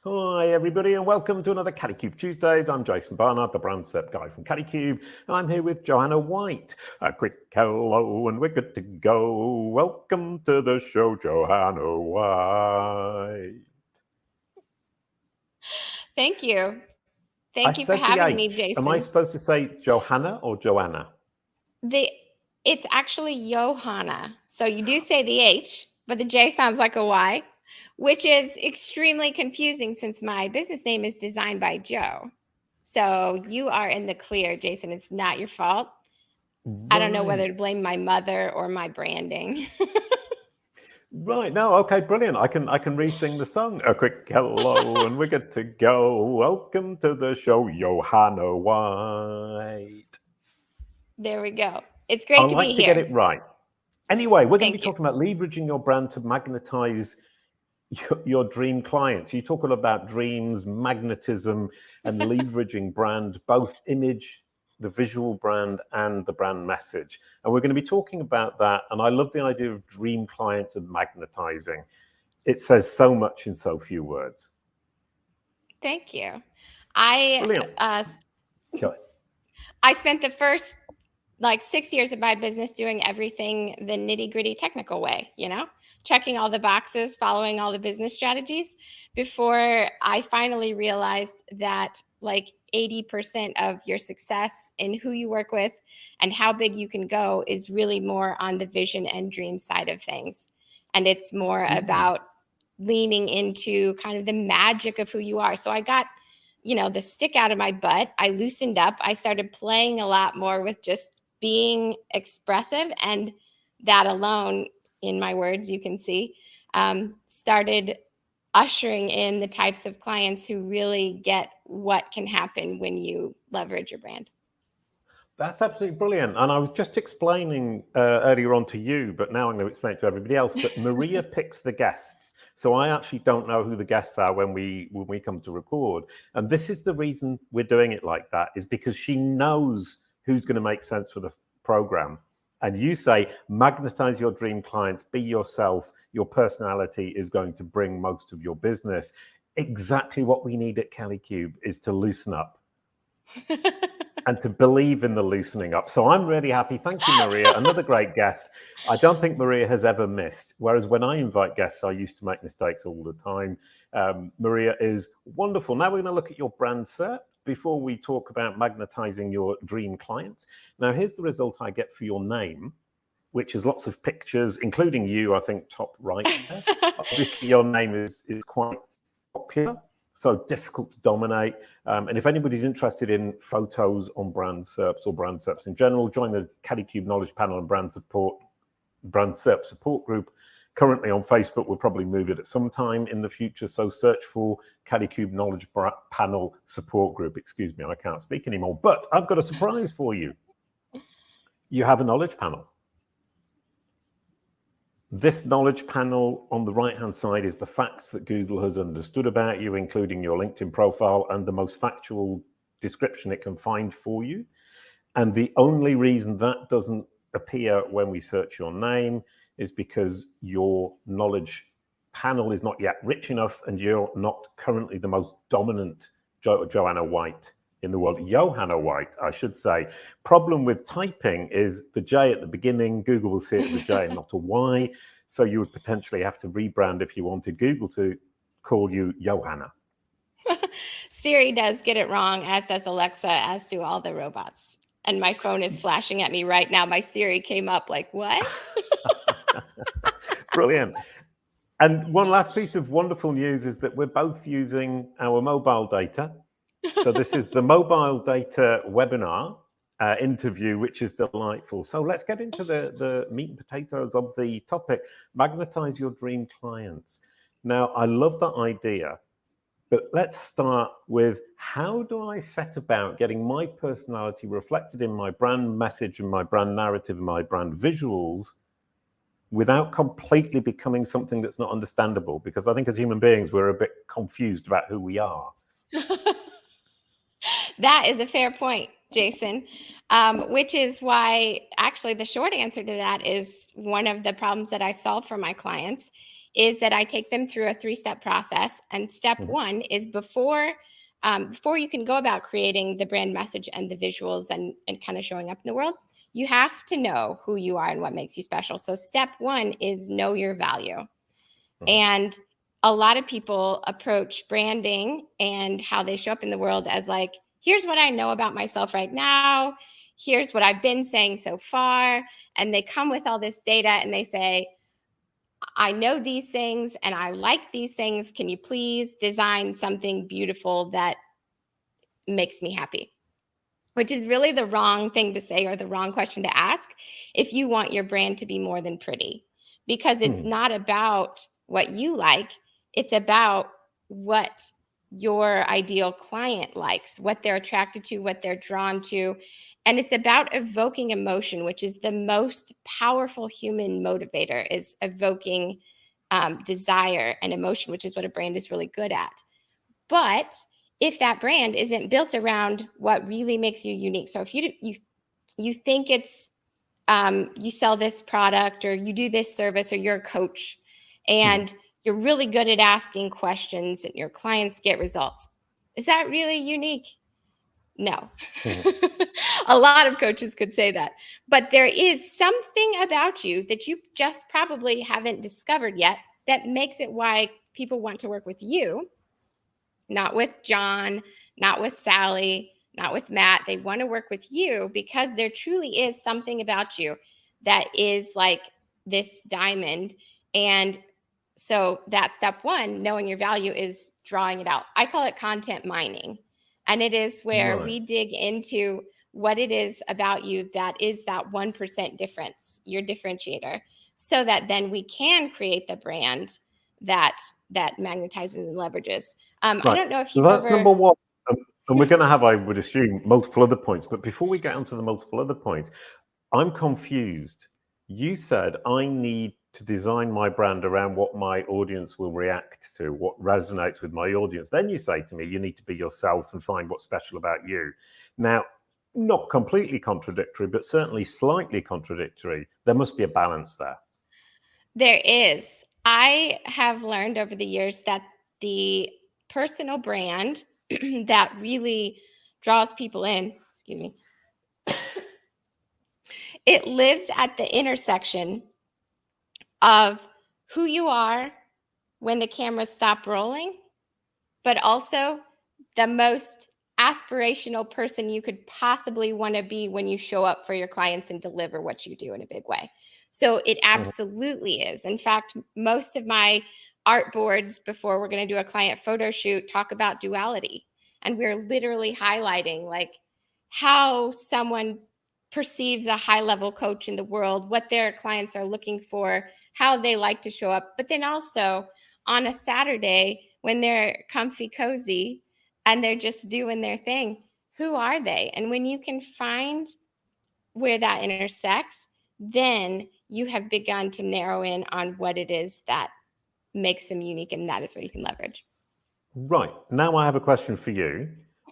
Hi, everybody, and welcome to another Kalicube Tuesdays. I'm Jason Barnard, the brand SERP guy from Kalicube, and I'm here with Johanna White. A quick hello, and we're good to go. Welcome to the show, Johanna White. Thank you. Thank you for having me, Jason. Am I supposed to say Johanna or Joanna? It's actually Johanna. So you do say the H, but the J sounds like a Y, which is extremely confusing since my business name is designed by Joe. So you are in the clear, Jason. It's not your fault. Right. I don't know whether to blame my mother or my branding. Right, no, okay, brilliant. I can re-sing the song. A quick hello, and we're good to go. Welcome to the show, Johanna White. There we go. It's great to be here. I like to get it right. Anyway, we're going to be talking about leveraging your brand to magnetize your dream clients. You talk a lot about dreams, magnetism, and leveraging brand, both image, the visual brand, and the brand message. And we're going to be talking about that. And I love the idea of dream clients and magnetizing. It says so much in so few words. Thank you. Brilliant. I spent the first 6 years of my business doing everything the nitty-gritty technical way, checking all the boxes, following all the business strategies, before I finally realized that 80% of your success in who you work with and how big you can go is really more on the vision and dream side of things. And it's more about leaning into kind of the magic of who you are. So I got, the stick out of my butt. I loosened up. I started playing a lot more with just being expressive, and that alone, in my words, you can see, started ushering in the types of clients who really get what can happen when you leverage your brand. That's absolutely brilliant. And I was just explaining earlier on to you, but now I'm going to explain it to everybody else, that Maria picks the guests. So I actually don't know who the guests are when we come to record. And this is the reason we're doing it like that, is because she knows who's going to make sense for the program. And you say, magnetize your dream clients, be yourself. Your personality is going to bring most of your business. Exactly what we need at Kalicube is to loosen up. And to believe in the loosening up. So I'm really happy. Thank you, Maria. Another great guest. I don't think Maria has ever missed. Whereas when I invite guests, I used to make mistakes all the time. Maria is wonderful. Now we're going to look at your brand SERP before we talk about magnetizing your dream clients. Now, here's the result I get for your name, which is lots of pictures, including you, I think, top right there. Obviously, your name is quite popular. So difficult to dominate. And if anybody's interested in photos on brand SERPs or brand SERPs in general, join the Kalicube Knowledge Panel and Brand SERP support group. Currently on Facebook, we'll probably move it at some time in the future. So search for Kalicube Knowledge Panel support group. Excuse me, I can't speak anymore. But I've got a surprise for you. You have a knowledge panel. This knowledge panel on the right-hand side is the facts that Google has understood about you, including your LinkedIn profile and the most factual description it can find for you. And the only reason that doesn't appear when we search your name is because your knowledge panel is not yet rich enough and you're not currently the most dominant Johanna White in the world. Johanna White, I should say. Problem with typing is the J at the beginning. Google will see it as a J and not a Y. So you would potentially have to rebrand if you wanted Google to call you Johanna. Siri does get it wrong, as does Alexa, as do all the robots. And my phone is flashing at me right now. My Siri came up like, what? Brilliant. And one last piece of wonderful news is that we're both using our mobile data. So this is the mobile data webinar interview, which is delightful. So let's get into the meat and potatoes of the topic, magnetize your dream clients. Now, I love that idea, but let's start with, how do I set about getting my personality reflected in my brand message and my brand narrative and my brand visuals without completely becoming something that's not understandable? Because I think as human beings, we're a bit confused about who we are. That is a fair point, Jason, which is why actually the short answer to that is one of the problems that I solve for my clients is that I take them through a 3-step process. And step one is before you can go about creating the brand message and the visuals and kind of showing up in the world, you have to know who you are and what makes you special. So step one is know your value. And a lot of people approach branding and how they show up in the world as like, here's what I know about myself right now. Here's what I've been saying so far. And they come with all this data and they say, I know these things and I like these things. Can you please design something beautiful that makes me happy? Which is really the wrong thing to say or the wrong question to ask if you want your brand to be more than pretty, because it's not about what you like. It's about what your ideal client likes, what they're attracted to, what they're drawn to. And it's about evoking emotion, which is the most powerful human motivator, is evoking desire and emotion, which is what a brand is really good at. But if that brand isn't built around what really makes you unique, so if you think it's you sell this product or you do this service or you're a coach and you're really good at asking questions and your clients get results, is that really unique? No. A lot of coaches could say that, but there is something about you that you just probably haven't discovered yet that makes it why people want to work with you, not with John, not with Sally, not with Matt. They want to work with you because there truly is something about you that is like this diamond. And so that's step one, knowing your value, is drawing it out. I call it content mining. And it is where we dig into what it is about you that is that 1% difference, your differentiator, so that then we can create the brand that magnetizes and leverages. I don't know if you've that's number one. And we're going to have, I would assume, multiple other points. But before we get onto the multiple other points, I'm confused. You said I need to design my brand around what my audience will react to, what resonates with my audience. Then you say to me, you need to be yourself and find what's special about you. Now, not completely contradictory, but certainly slightly contradictory. There must be a balance there. There is. I have learned over the years that the personal brand that really draws people in, excuse me, it lives at the intersection of who you are when the cameras stop rolling, but also the most aspirational person you could possibly want to be when you show up for your clients and deliver what you do in a big way. So it absolutely is. In fact, most of my art boards before we're going to do a client photo shoot talk about duality. And we're literally highlighting like how someone perceives a high level coach in the world, what their clients are looking for, how they like to show up. But then also on a Saturday when they're comfy, cozy, and they're just doing their thing, who are they? And when you can find where that intersects, then you have begun to narrow in on what it is that makes them unique, and that is what you can leverage. Right. Now I have a question for you,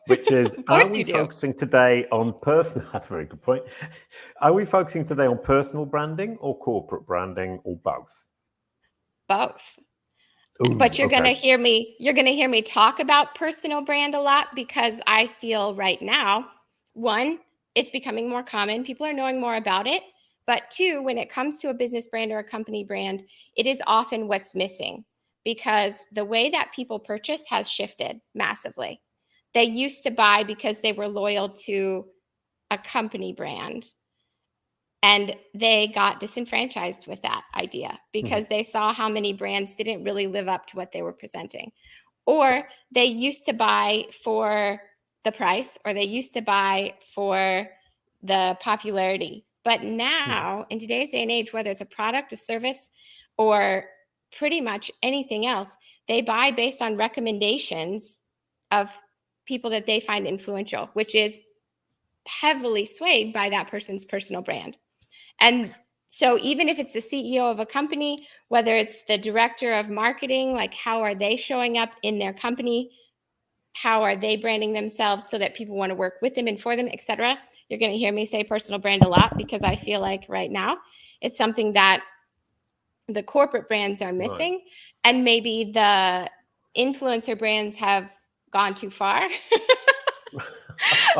which is, are we focusing today on personal, that's a very good point. Are we focusing today on personal branding or corporate branding, or both? Both. Ooh, but you're going to hear me talk about personal brand a lot, because I feel right now, one, it's becoming more common. People are knowing more about it. But two, when it comes to a business brand or a company brand, it is often what's missing, because the way that people purchase has shifted massively. They used to buy because they were loyal to a company brand, and they got disenfranchised with that idea because they saw how many brands didn't really live up to what they were presenting. Or they used to buy for the price, or they used to buy for the popularity. But now, in today's day and age, whether it's a product, a service, or pretty much anything else, they buy based on recommendations of people that they find influential, which is heavily swayed by that person's personal brand. And so even if it's the CEO of a company, whether it's the director of marketing, like how are they showing up in their company? How are they branding themselves so that people want to work with them and for them, et cetera? You're going to hear me say personal brand a lot, because I feel like right now it's something that the corporate brands are missing, and maybe the influencer brands have gone too far.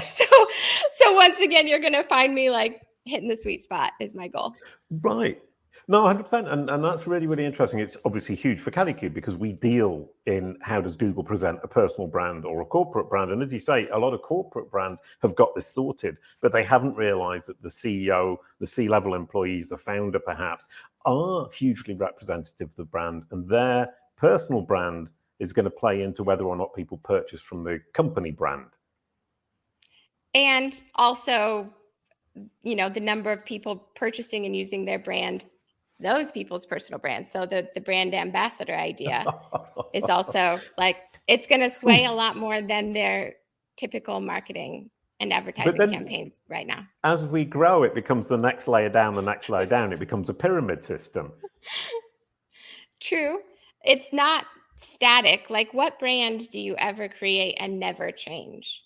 So once again, you're going to find me like hitting the sweet spot is my goal. Right. No, 100%. And that's really, really interesting. It's obviously huge for Kalicube because we deal in how does Google present a personal brand or a corporate brand. And as you say, a lot of corporate brands have got this sorted, but they haven't realized that the CEO, the C-level employees, the founder perhaps, are hugely representative of the brand, and their personal brand is going to play into whether or not people purchase from the company brand. And also, you know, the number of people purchasing and using their brand, those people's personal brands. So the brand ambassador idea is also like, it's going to sway a lot more than their typical marketing and advertising campaigns right now. As we grow, it becomes the next layer down, the next layer down. It becomes a pyramid system. True. It's not static. Like, what brand do you ever create and never change?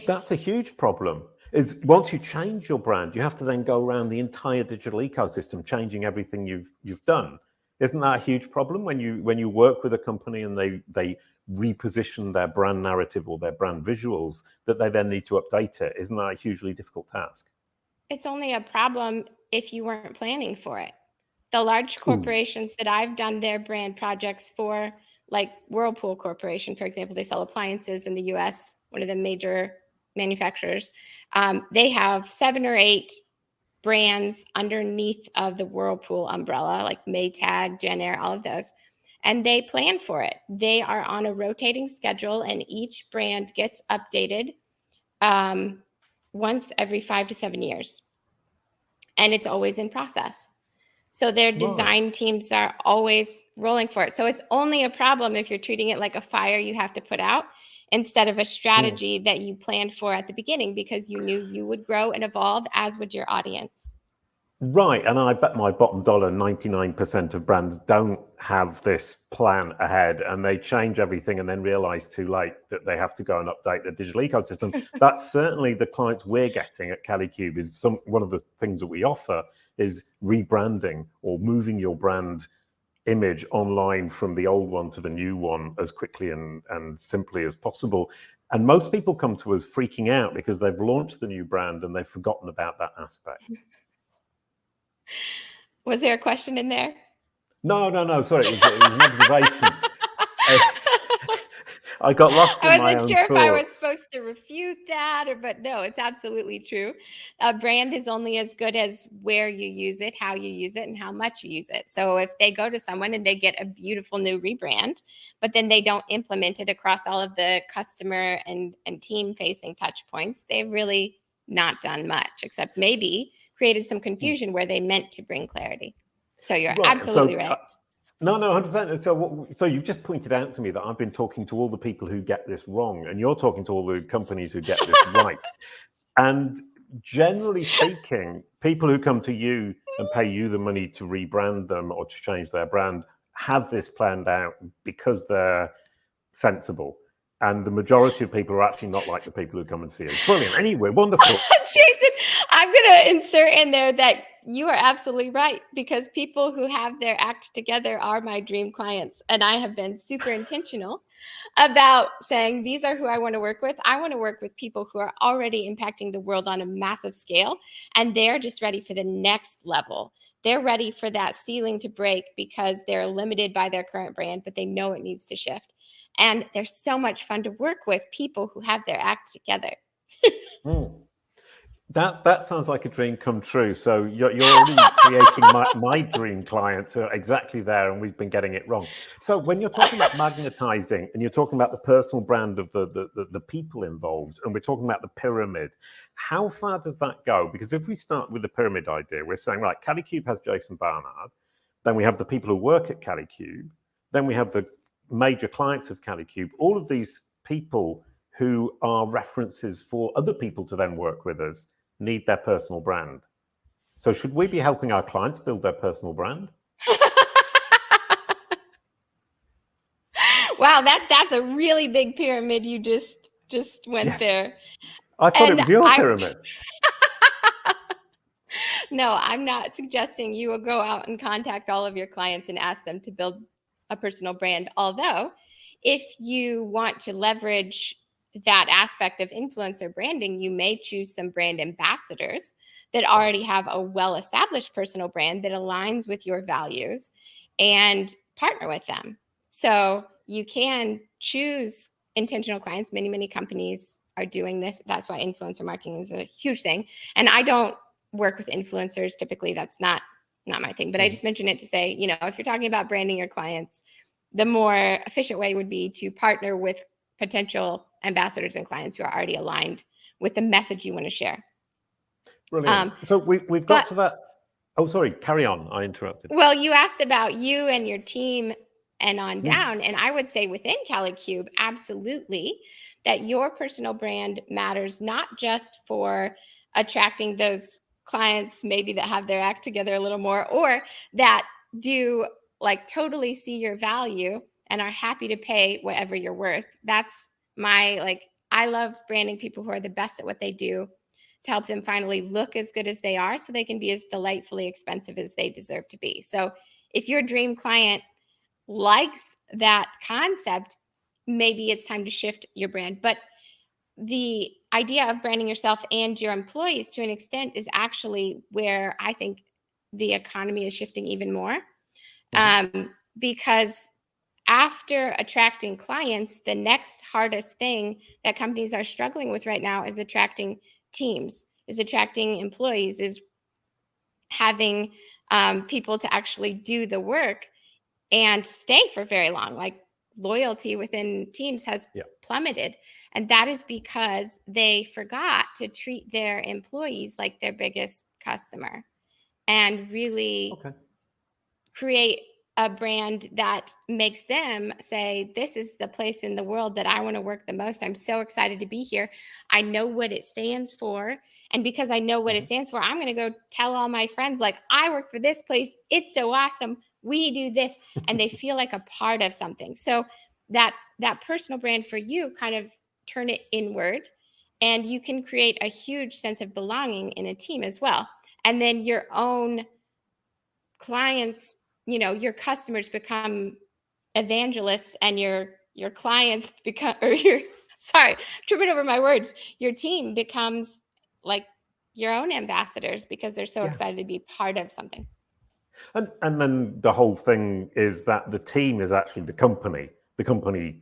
That's a huge problem. Is once you change your brand, you have to then go around the entire digital ecosystem, changing everything you've done. Isn't that a huge problem when you work with a company and they reposition their brand narrative or their brand visuals, that they then need to update it? Isn't that a hugely difficult task? It's only a problem if you weren't planning for it. The large corporations that I've done their brand projects for, like Whirlpool Corporation, for example, they sell appliances in the US, one of the major manufacturers. They have 7 or 8 brands underneath of the Whirlpool umbrella, like Maytag, Jenn-Air, all of those. And they plan for it. They are on a rotating schedule, and each brand gets updated once every 5 to 7 years. And it's always in process. So their design teams are always rolling for it. So it's only a problem if you're treating it like a fire you have to put out instead of a strategy that you planned for at the beginning, because you knew you would grow and evolve, as would your audience. Right. And I bet my bottom dollar, 99% of brands don't have this plan ahead, and they change everything and then realize too late that they have to go and update the digital ecosystem. That's certainly the clients we're getting at Kalicube. Is one of the things that we offer is rebranding, or moving your brand image online from the old one to the new one as quickly and simply as possible. And most people come to us freaking out because they've launched the new brand and they've forgotten about that aspect. Was there a question in there? No. Sorry, it was an observation. I got lost in my own I wasn't sure if I was thoughts. supposed to refute that, but no, it's absolutely true. A brand is only as good as where you use it, how you use it, and how much you use it. So if they go to someone and they get a beautiful new rebrand, but then they don't implement it across all of the customer and team-facing touch points, they've really not done much, except maybe created some confusion where they meant to bring clarity. So you're absolutely right. No, 100%. So you've just pointed out to me that I've been talking to all the people who get this wrong, and you're talking to all the companies who get this right. And generally speaking, people who come to you and pay you the money to rebrand them or to change their brand have this planned out because they're sensible. And the majority of people are actually not like the people who come and see us. Brilliant. Anyway, wonderful. Jason, I'm going to insert in there that you are absolutely right, because people who have their act together are my dream clients. And I have been super intentional about saying, these are who I want to work with. I want to work with people who are already impacting the world on a massive scale, and they're just ready for the next level. They're ready for that ceiling to break because they're limited by their current brand, but they know it needs to shift. And they're so much fun to work with, people who have their act together. That sounds like a dream come true. So you're already creating my dream clients are exactly there, and we've been getting it wrong. So when you're talking about magnetizing and you're talking about the personal brand of the people involved, and we're talking about the pyramid, how far does that go? Because if we start with the pyramid idea, we're saying, right, Kalicube has Jason Barnard, then we have the people who work at Kalicube, then we have the major clients of Kalicube, all of these people who are references for other people to then work with us need their personal brand. So should we be helping our clients build their personal brand? Wow, that's a really big pyramid you just went there. I thought it was your pyramid. No, I'm not suggesting you will go out and contact all of your clients and ask them to build a personal brand. Although, if you want to leverage that aspect of influencer branding, you may choose some brand ambassadors that already have a well-established personal brand that aligns with your values and partner with them. So you can choose intentional clients. Many companies are doing this. That's why influencer marketing is a huge thing. And I don't work with influencers. Typically, that's not my thing. But I just mentioned it to say, if you're talking about branding your clients, the more efficient way would be to partner with potential ambassadors and clients who are already aligned with the message you want to share. Brilliant. So we've got to that. Oh, sorry. Carry on. I interrupted. Well, you asked about you and your team and on down. And I would say within Kalicube, absolutely, that your personal brand matters, not just for attracting those clients maybe that have their act together a little more, or that do totally see your value and are happy to pay whatever you're worth. That's I love branding people who are the best at what they do to help them finally look as good as they are so they can be as delightfully expensive as they deserve to be. So if your dream client likes that concept, maybe it's time to shift your brand. But the idea of branding yourself and your employees to an extent is actually where I think the economy is shifting even more. Because after attracting clients, the next hardest thing that companies are struggling with right now is attracting teams, is attracting employees, is having people to actually do the work and stay for very long. Loyalty within teams has plummeted. And that is because they forgot to treat their employees like their biggest customer and really create a brand that makes them say, this is the place in the world that I want to work the most. I'm so excited to be here. I know what it stands for. And because I know what it stands for, I'm going to go tell all my friends, I work for this place. It's so awesome. We do this. And they feel like a part of something. So that personal brand for you, kind of turn it inward, and you can create a huge sense of belonging in a team as well. And then your own clients, your customers become evangelists, and your clients become, tripping over my words, your team becomes your own ambassadors because they're so excited to be part of something. And then the whole thing is that the team is actually the company. The company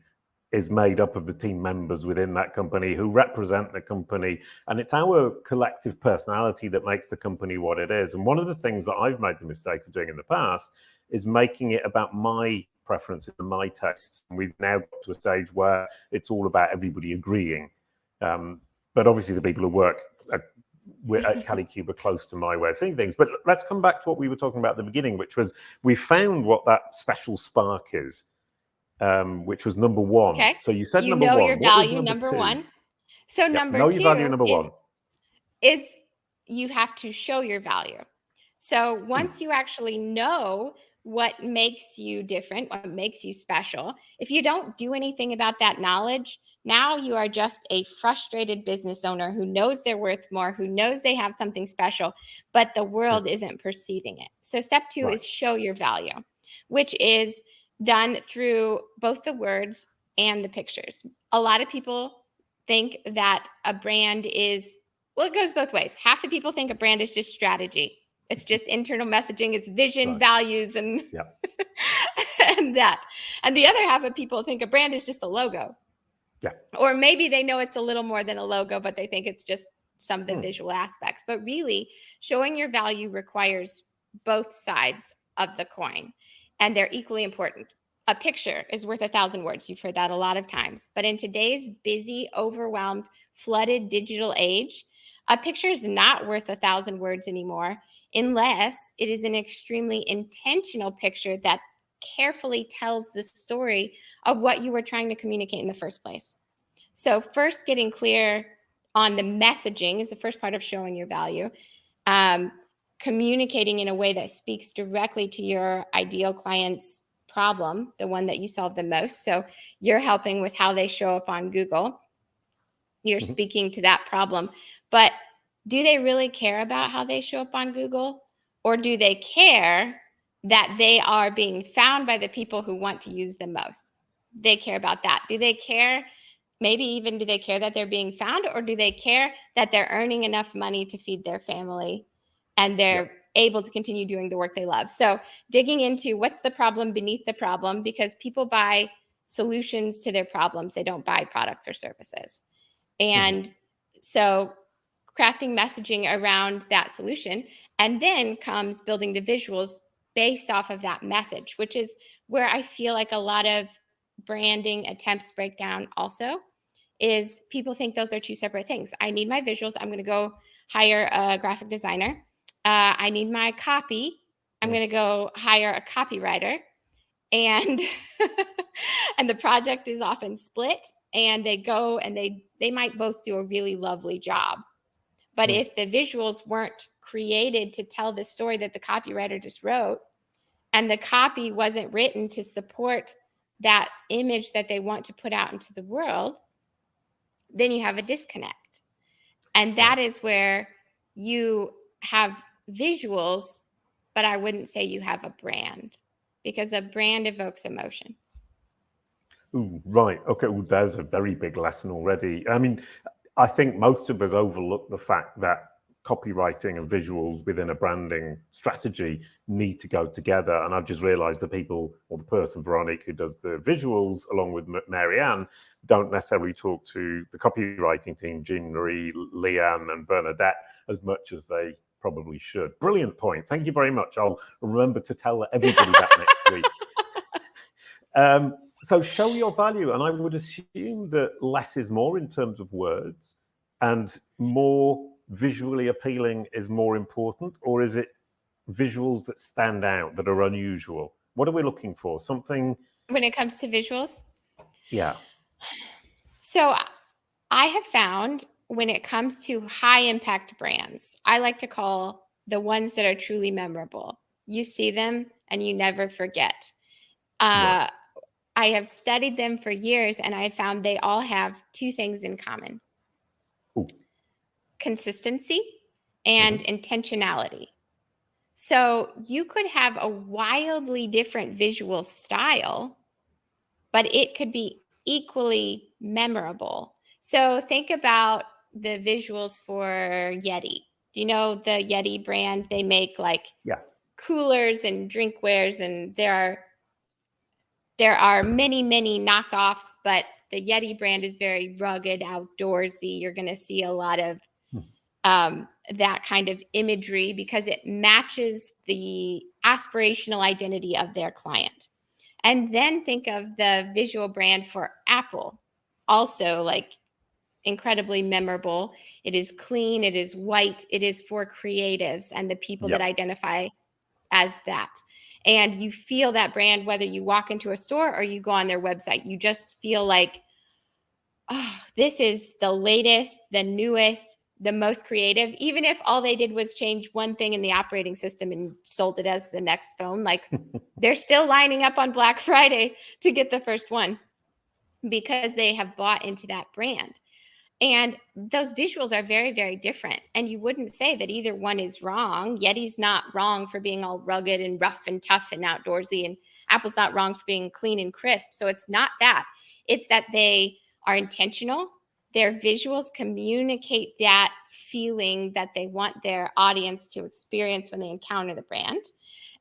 is made up of the team members within that company who represent the company. And it's our collective personality that makes the company what it is. And one of the things that I've made the mistake of doing in the past is making it about my preferences and my tastes. And we've now got to a stage where it's all about everybody agreeing. But obviously the people who work at Kalicube are close to my way of seeing things. But let's come back to what we were talking about at the beginning, which was we found what that special spark is. Which was number one. Okay. So you said number know one. your value, number one. So number know two your value, number one. is you have to show your value. So once you actually know what makes you different, what makes you special, if you don't do anything about that knowledge, now you are just a frustrated business owner who knows they're worth more, who knows they have something special, but the world isn't perceiving it. So step two is show your value, which is done through both the words and the pictures. A lot of people think that a brand is, it goes both ways. Half the people think a brand is just strategy. It's just internal messaging. It's vision, values, and and that. And the other half of people think a brand is just a logo. Yeah. Or maybe they know it's a little more than a logo, but they think it's just some of the visual aspects. But really, showing your value requires both sides of the coin. And they're equally important. A picture is worth 1,000 words. You've heard that a lot of times. But in today's busy, overwhelmed, flooded digital age, a picture is not worth 1,000 words anymore unless it is an extremely intentional picture that carefully tells the story of what you were trying to communicate in the first place. So first, getting clear on the messaging is the first part of showing your value. Communicating in a way that speaks directly to your ideal client's problem, the one that you solve the most. So you're helping with how they show up on Google. You're speaking to that problem. But do they really care about how they show up on Google? Or do they care that they are being found by the people who want to use them most? They care about that. Do they care? Maybe even do they care that they're being found, or do they care that they're earning enough money to feed their family and they're able to continue doing the work they love? So digging into what's the problem beneath the problem, because people buy solutions to their problems. They don't buy products or services. And so crafting messaging around that solution, and then comes building the visuals based off of that message, which is where I feel like a lot of branding attempts break down also, is people think those are two separate things. I need my visuals. I'm going to go hire a graphic designer. I need my copy. I'm going to go hire a copywriter. And and the project is often split, and they go and they might both do a really lovely job. But if the visuals weren't created to tell the story that the copywriter just wrote, and the copy wasn't written to support that image that they want to put out into the world, then you have a disconnect. And that is where you have visuals, but I wouldn't say you have a brand, because a brand evokes emotion. Ooh, right. Okay. Well, there's a very big lesson already. I mean, I think most of us overlook the fact that copywriting and visuals within a branding strategy need to go together. And I've just realized the people, or the person, Veronique, who does the visuals along with Marianne, don't necessarily talk to the copywriting team, Jean Marie, Leanne, and Bernadette, as much as they probably should. Brilliant point. Thank you very much. I'll remember to tell everybody that next week. So show your value. And I would assume that less is more in terms of words, and more visually appealing is more important, or is it visuals that stand out, that are unusual? What are we looking for? Something when it comes to visuals? Yeah. So I have found when it comes to high impact brands, I like to call the ones that are truly memorable. You see them and you never forget. Right. I have studied them for years, and I found they all have two things in common: consistency and intentionality. So you could have a wildly different visual style, but it could be equally memorable. So think about the visuals for Yeti. Do you know the Yeti brand? They make like coolers and drinkwares, and there are many, many knockoffs, but the Yeti brand is very rugged, outdoorsy. You're going to see a lot of that kind of imagery because it matches the aspirational identity of their client. And then think of the visual brand for Apple, also like incredibly memorable. It is clean, it is white, it is for creatives and the people that identify as that. And you feel that brand whether you walk into a store or you go on their website. You just feel like, oh, this is the latest, the newest, the most creative. Even if all they did was change one thing in the operating system and sold it as the next phone, like they're still lining up on Black Friday to get the first one because they have bought into that brand. And those visuals are very, very different. And you wouldn't say that either one is wrong. Yeti's not wrong for being all rugged and rough and tough and outdoorsy. And Apple's not wrong for being clean and crisp. So it's not that. It's that they are intentional. Their visuals communicate that feeling that they want their audience to experience when they encounter the brand.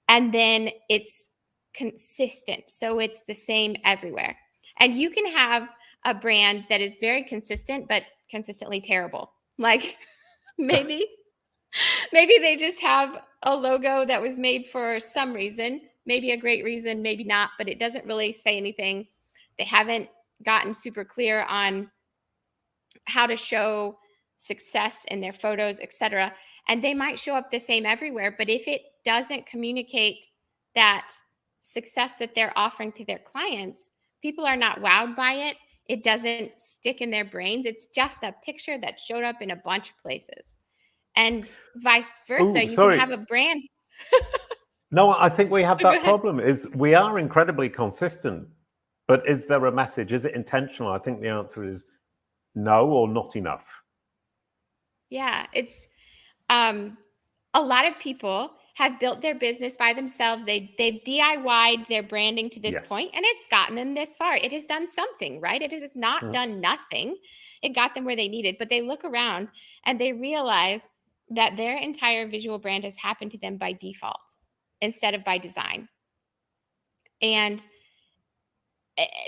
And then it's consistent. So it's the same everywhere. And you can have a brand that is very consistent, but consistently terrible. Like maybe they just have a logo that was made for some reason, maybe a great reason, maybe not, but it doesn't really say anything. They haven't gotten super clear on how to show success in their photos, etc. And they might show up the same everywhere, but if it doesn't communicate that success that they're offering to their clients, people are not wowed by it. It doesn't stick in their brains. It's just a picture that showed up in a bunch of places. And vice versa, you can have a brand. No, I think we have that problem is we are incredibly consistent, but is there a message? Is it intentional? I think the answer is no, or not enough. Yeah, it's A lot of people have built their business by themselves. They've DIY'd their branding to this Yes. point, and it's gotten them this far. It has done something, right? It's not done nothing. It got them where they needed, but they look around and they realize that their entire visual brand has happened to them by default instead of by design. And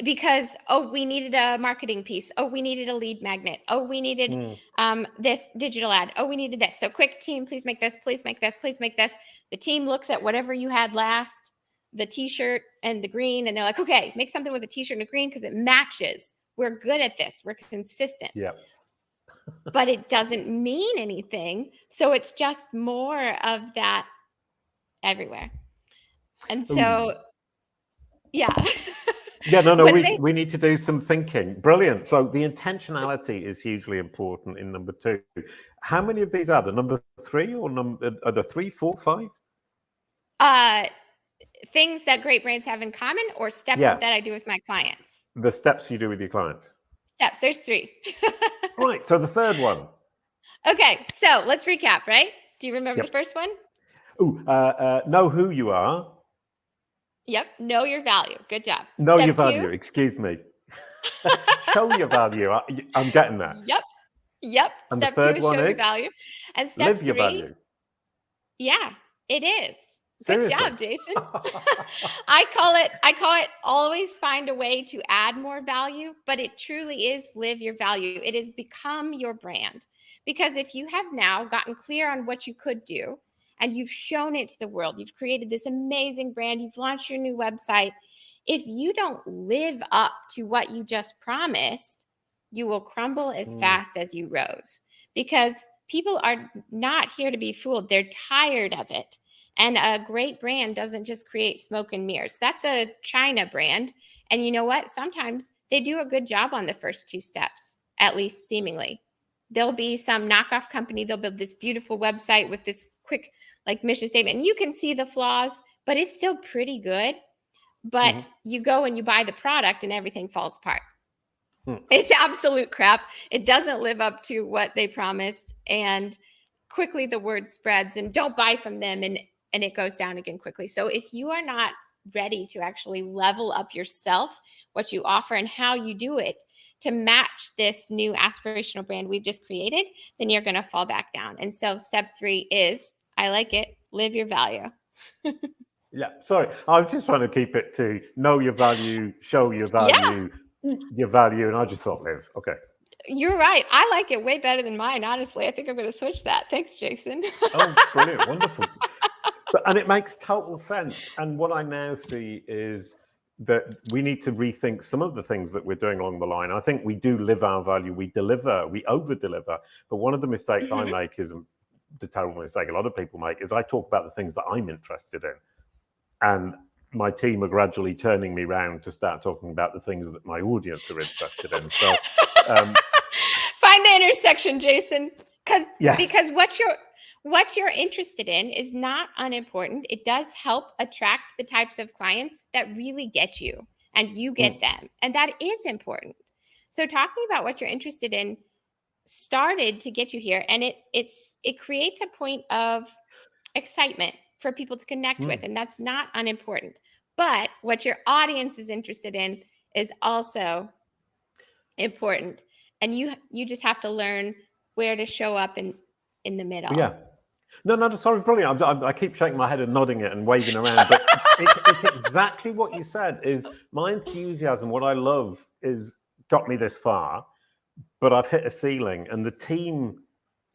because, oh, we needed a marketing piece. Oh, we needed a lead magnet. Oh, we needed this digital ad. Oh, we needed this. So quick, team, please make this, please make this, please make this. The team looks at whatever you had last, the t-shirt and the green, and they're like, okay, make something with a t-shirt and a green because it matches. We're good at this. We're consistent. Yeah. But it doesn't mean anything. So it's just more of that everywhere. And so, yeah. Yeah, no, we need to do some thinking. Brilliant. So the intentionality is hugely important in number 2. How many of these are there? Number 3 or are there 3, 4, 5? Things that great brands have in common, or steps that I do with my clients? The steps you do with your clients. Steps. There's 3. Right. So the third one. Okay. So let's recap, right? Do you remember the first one? Know who you are. Yep. Know your value. Good job. Know your value. Excuse me. Show your value. I'm getting that. Yep. And step the third 2 is one show is your value. And step live 3. Your value. Yeah, it is. Seriously? Good job, Jason. I call it always find a way to add more value, but it truly is live your value. It has become your brand. Because if you have now gotten clear on what you could do and you've shown it to the world, you've created this amazing brand, you've launched your new website, if you don't live up to what you just promised, you will crumble as fast as you rose. Because people are not here to be fooled. They're tired of it. And a great brand doesn't just create smoke and mirrors. That's a China brand. And you know what? Sometimes they do a good job on the first 2 steps, at least seemingly. There'll be some knockoff company. They'll build this beautiful website with this quick mission statement. And you can see the flaws, but it's still pretty good. But you go and you buy the product and everything falls apart. It's absolute crap. It doesn't live up to what they promised. And quickly the word spreads, and don't buy from them. And it goes down again quickly. So if you are not ready to actually level up yourself, what you offer and how you do it to match this new aspirational brand we've just created, then you're going to fall back down. And so step 3 is, I like it, live your value. Yeah, sorry. I was just trying to keep it to know your value, show your value, your value. And I just thought live. Okay. You're right. I like it way better than mine, honestly. I think I'm going to switch that. Thanks, Jason. Oh, brilliant. Wonderful. And it makes total sense. And what I now see is that we need to rethink some of the things that we're doing along the line. I think we do live our value. We deliver, we over-deliver. But one of the mistakes I make is the terrible mistake a lot of people make is I talk about the things that I'm interested in. And my team are gradually turning me around to start talking about the things that my audience are interested in. So find the intersection, Jason. Because yes. what you're interested in is not unimportant. It does help attract the types of clients that really get you and you get them. And that is important. So talking about what you're interested in started to get you here. And it creates a point of excitement for people to connect with. And that's not unimportant. But what your audience is interested in is also important. And you just have to learn where to show up in the middle. Yeah. No, sorry, brilliant. I keep shaking my head and nodding it and waving around, but it's exactly what you said. Is my enthusiasm, what I love, is got me this far, but I've hit a ceiling, and the team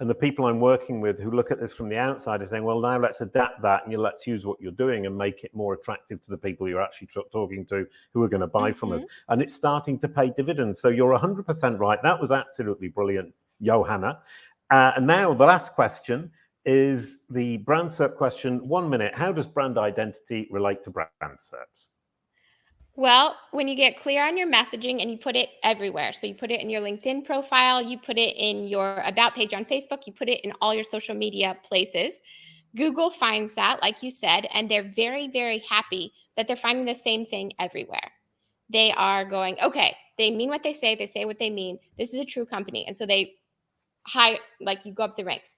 and the people I'm working with who look at this from the outside are saying, well, now let's adapt that and let's use what you're doing and make it more attractive to the people you're actually talking to who are going to buy from us. And it's starting to pay dividends. So you're 100% right. That was absolutely brilliant, Johanna. And now the last question is the brand SERP question. 1 minute. How does brand identity relate to brand SERPs? Well, when you get clear on your messaging and you put it everywhere. So you put it in your LinkedIn profile, you put it in your about page on Facebook, you put it in all your social media places. Google finds that, like you said, and they're very, very happy that they're finding the same thing everywhere. They are going, okay, they mean what they say what they mean. This is a true company. And so they hire, like you go up the ranks.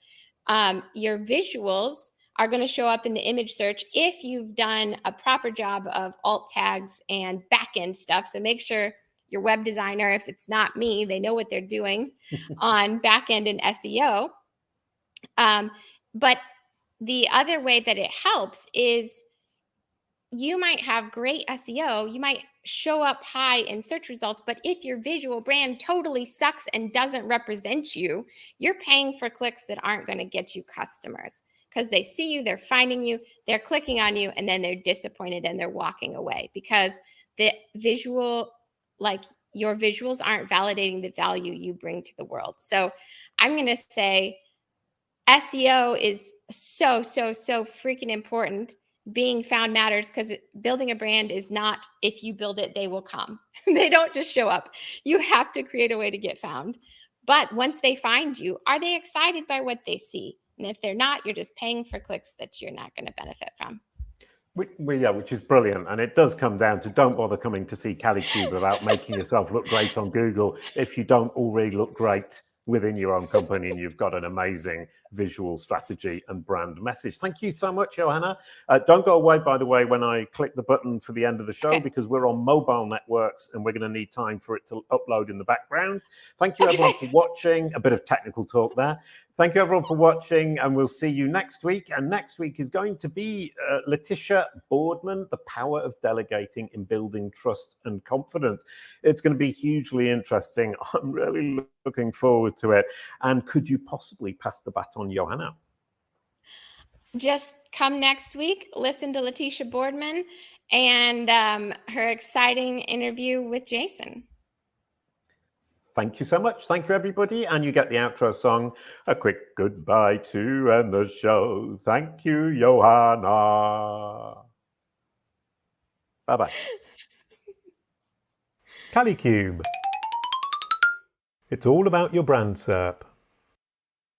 Your visuals are going to show up in the image search if you've done a proper job of alt tags and backend stuff. So make sure your web designer, if it's not me, they know what they're doing on backend and SEO. But the other way that it helps is you might have great SEO, you might show up high in search results, but if your visual brand totally sucks and doesn't represent you, you're paying for clicks that aren't going to get you customers because they see you, they're finding you, they're clicking on you, and then they're disappointed and they're walking away because the visual, like your visuals aren't validating the value you bring to the world. So I'm going to say SEO is so freaking important. Being found matters because building a brand is not if you build it, they will come. They don't just show up. You have to create a way to get found. But once they find you, are they excited by what they see? And if they're not, you're just paying for clicks that you're not going to benefit from. Which is brilliant. And it does come down to don't bother coming to see Kalicube without making yourself look great on Google if you don't already look great within your own company and you've got an amazing visual strategy and brand message. Thank you so much, Johanna. Don't go away, by the way, when I click the button for the end of the show, because we're on mobile networks and we're going to need time for it to upload in the background. Thank you, everyone, for watching. A bit of technical talk there. Thank you, everyone, for watching, and we'll see you next week. And next week is going to be Letitia Boardman, the power of delegating in building trust and confidence. It's going to be hugely interesting. I'm really looking forward to it. And could you possibly pass the baton, Johanna? Just come next week, listen to Letitia Boardman and her exciting interview with Jason. Thank you so much. Thank you, everybody. And you get the outro song, a quick goodbye to end the show. Thank you, Johanna. Bye-bye. Kalicube. It's all about your brand SERP.